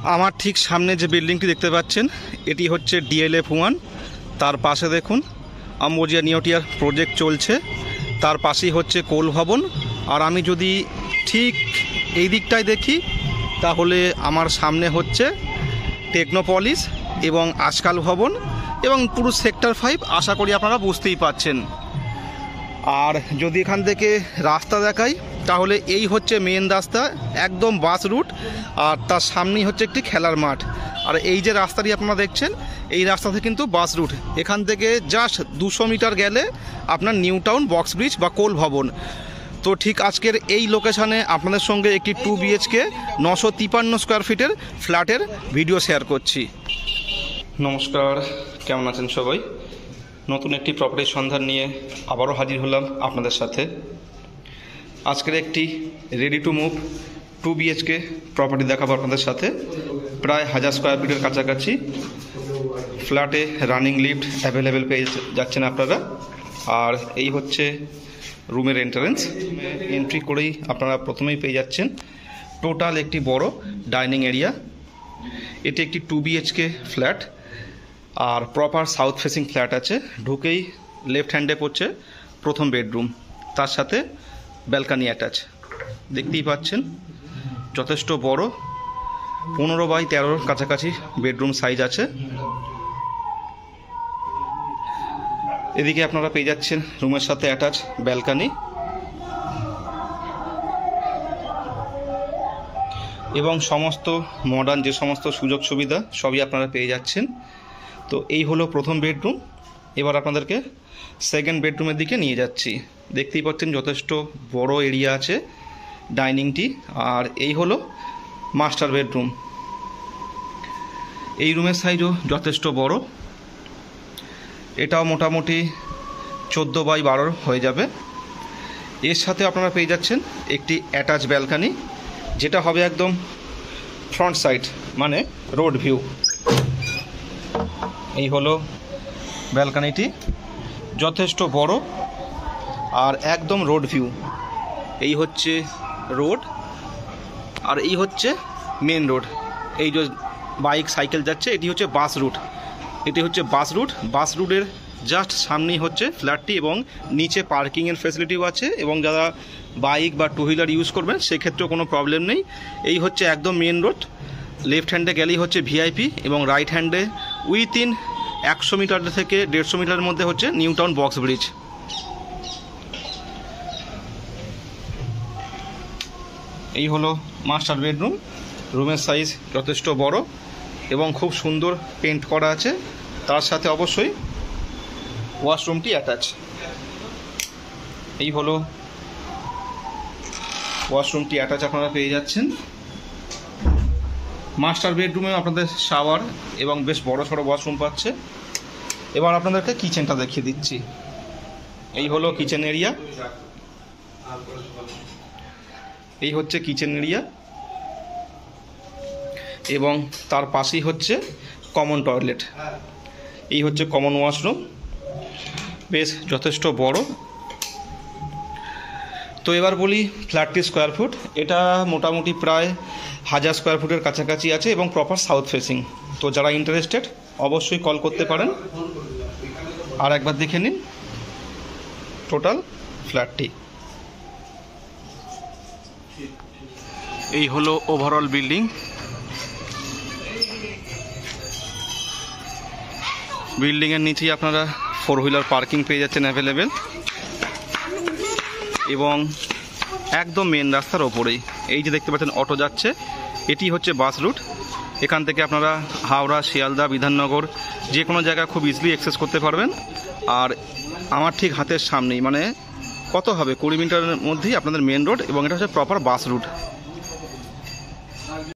আমার ঠিক সামনে যে বিল্ডিংটি দেখতে পাচ্ছেন এটি হচ্ছে DLF1। তার পাশে দেখুন আম্বোজিয়া নিউটিয়ার প্রজেক্ট চলছে, তার পাশেই হচ্ছে কোল ভবন। আর আমি যদি ঠিক এই দিকটায় দেখি তাহলে আমার সামনে হচ্ছে টেকনোপলিস এবং আজকাল ভবন এবং পুরো সেক্টর 5 আশা করি আপনারা বুঝতেই পাচ্ছেন। আর যদি এখান থেকে রাস্তা দেখাই তাহলে এই হচ্ছে মেন রাস্তা, একদম বাস রুট, আর তার সামনেই হচ্ছে একটি খেলার মাঠ। আর এই যে রাস্তাটি আপনারা দেখছেন এই রাস্তাতে কিন্তু বাস রুট, এখান থেকে জাস্ট 200 মিটার গেলে আপনার নিউ টাউন বক্স ব্রিজ বা কোল ভবন। তো ঠিক আজকের এই লোকেশানে আপনাদের সঙ্গে একটি 2 BHK 953 স্কোয়ার ফিটের ফ্ল্যাটের ভিডিও শেয়ার করছি। নমস্কার, কেমন আছেন সবাই? নতুন একটি প্রপার্টির সন্ধান নিয়ে আবারও হাজির হলাম আপনাদের সাথে। আজকের একটি ready to move 2 BHK property দেখাবো আপনাদের সাথে। প্রায় 1000 স্কোয়ার ফিটের কাছাকাছি ফ্ল্যাটে রানিং লিফট অ্যাভেলেবেল পেয়ে যাচ্ছেন আপনারা। আর এই হচ্ছে রুমের এন্ট্রান্স। এন্ট্রি করেই আপনারা প্রথমেই পেয়ে যাচ্ছেন টোটাল একটি বড় ডাইনিং এরিয়া। এটি একটি 2 BHK ফ্ল্যাট আর প্রপার সাউথ ফেসিং ফ্ল্যাট আছে। ঢুকেই লেফট হ্যান্ডে পড়ছে প্রথম বেডরুম, তার সাথে ব্যালকানি অ্যাটাচ। দেখতেই পাচ্ছেন যথেষ্ট বড়, 15x13 কাছাকাছি বেডরুম সাইজ আছে। এদিকে আপনারা পেয়ে যাচ্ছেন রুমের সাথে অ্যাটাচ ব্যালকানি এবং সমস্ত মডার্ন যে সমস্ত সুযোগ সুবিধা সবই আপনারা পেয়ে যাচ্ছেন। তো এই হলো প্রথম বেডরুম। এবার আপনাদেরকে সেকেন্ড বেডরুমের দিকে নিয়ে যাচ্ছি। দেখতেই পাচ্ছেন যথেষ্ট বড় এরিয়া আছে ডাইনিংটি। আর এই হলো মাস্টার বেডরুম। এই রুমের সাইজও যথেষ্ট বড়, এটাও মোটামুটি 14x12 হয়ে যাবে। এর সাথে আপনারা পেয়ে যাচ্ছেন একটি অ্যাটাচ ব্যালকানি, যেটা হবে একদম ফ্রন্ট সাইড, মানে রোড ভিউ। এই হলো ব্যালকানিটি, যথেষ্ট বড় আর একদম রোড ভিউ। এই হচ্ছে রোড আর এই হচ্ছে মেন রোড। এই যে বাইক সাইকেল যাচ্ছে এটি হচ্ছে বাস রুট। এটি হচ্ছে বাস রুট। বাস রুটের জাস্ট সামনেই হচ্ছে ফ্ল্যাটটি এবং নিচে পার্কিংয়ের ফেসিলিটিও আছে, এবং যারা বাইক বা 2 হুইলার ইউজ করবেন সেক্ষেত্রেও কোনো প্রবলেম নেই। এই হচ্ছে একদম মেন রোড। লেফট হ্যান্ডে গেলেই হচ্ছে VIP এবং রাইট হ্যান্ডে উইথিন 100 মিটার থেকে 150 মিটারের মধ্যে হচ্ছে নিউ টাউন বক্স ব্রিজ। এই হলো মাস্টার বেডরুম। রুমের সাইজ যথেষ্ট বড় এবং খুব সুন্দর পেন্ট করা আছে, তার সাথে অবশ্যই ওয়াশরুমটি অ্যাটাচ। এই হলো ওয়াশরুমটি অ্যাটাচ আপনারা পেয়ে যাচ্ছেন। মাস্টার বেডরুমে আপনাদের শাওয়ার এবং বেশ বড় সড়ো ওয়াশরুম পাচ্ছে। এবার আপনাদেরকে কিচেনটা দেখিয়ে দিচ্ছি। এই হলো কিচেন এরিয়া। এই হচ্ছে কিচেন এরিয়া এবং তার পাশেই হচ্ছে কমন টয়লেট। এই হচ্ছে কমন ওয়াশরুম, বেশ যথেষ্ট বড়। তো এবার বলি ফ্ল্যাটটি স্কোয়ার ফুট। এটা মোটামুটি প্রায় 1000 স্কোয়ার ফুটের কাছাকাছি আছে এবং প্রপার সাউথ ফেসিং। তো যারা ইন্টারেস্টেড অবশ্যই কল করতে পারেন। আর একবার দেখে নিন টোটাল ফ্ল্যাটটি। এই হলো ওভারঅল বিল্ডিং। বিল্ডিংয়ের নিচেই আপনারা 4 হুইলার পার্কিং পেয়ে যাচ্ছেন অ্যাভেলেবেল, এবং একদম মেন রাস্তার ওপরেই এই যে দেখতে পাচ্ছেন অটো যাচ্ছে, এটি হচ্ছে বাস রুট। এখান থেকে আপনারা হাওড়া, শিয়ালদা, বিধাননগর যে কোনো জায়গা খুব ইজিলি অ্যাক্সেস করতে পারবেন। আর আমার ঠিক হাতের সামনেই, মানে কত হবে 20 মিটারের মধ্যেই আপনাদের মেন রোড, এবং এটা হচ্ছে প্রপার বাস রুট।